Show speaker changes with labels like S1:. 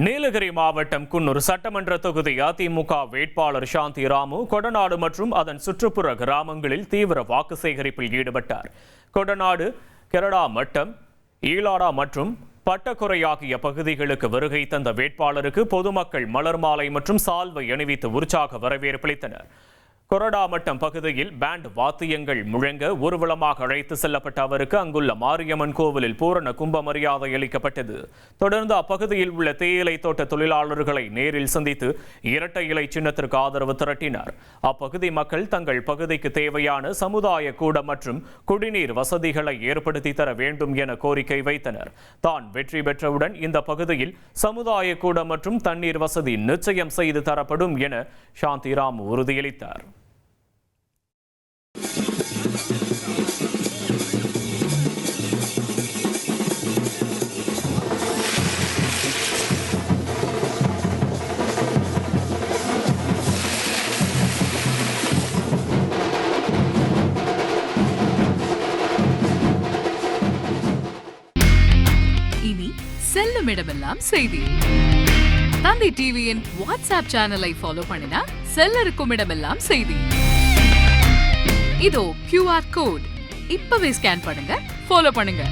S1: நீலகிரி மாவட்டம் குன்னூர் சட்டமன்ற தொகுதி அதிமுக வேட்பாளர் சாந்தி ராமு கொடநாடு மற்றும் அதன் சுற்றுப்புற கிராமங்களில் தீவிர வாக்கு சேகரிப்பில் ஈடுபட்டார். கொடநாடு, கெரடா மட்டம், ஈலாடா மற்றும் பட்டக்குறை ஆகிய பகுதிகளுக்கு வருகை தந்த வேட்பாளருக்கு பொதுமக்கள் மலர் மாலை மற்றும் சால்வை அணிவித்து உற்சாக வரவேற்பளித்தனர். கொரடா மட்டம் பகுதியில் பேண்ட் வாத்தியங்கள் முழங்க ஊர்வலமாக அழைத்து செல்லப்பட்ட அவருக்கு அங்குள்ள மாரியம்மன் கோவிலில் பூரண கும்ப மரியாதை அளிக்கப்பட்டது. தொடர்ந்து அப்பகுதியில் உள்ள தேயிலை தோட்ட தொழிலாளர்களை நேரில் சந்தித்து இரட்டை இலை சின்னத்திற்கு ஆதரவு திரட்டினார். அப்பகுதி மக்கள் தங்கள் பகுதிக்கு தேவையான சமுதாய கூடம் மற்றும் குடிநீர் வசதிகளை ஏற்படுத்தி தர வேண்டும் என கோரிக்கை வைத்தனர். தான் வெற்றி பெற்றவுடன் இந்த பகுதியில் சமுதாய கூடம் மற்றும் தண்ணீர் வசதி நிச்சயம் செய்து தரப்படும் என சாந்தி ராமு உறுதியளித்தார்.
S2: இனி செல்லும் இடமெல்லாம் செய்தி. தந்தி டிவியின் வாட்ஸ்அப் சேனலை ஃபாலோ பண்ணினா செல்லருக்கும் இடமெல்லாம் செய்தி. இதோ QR கோட் இப்பவே ஸ்கேன் பண்ணுங்க, ஃபாலோ பண்ணுங்க.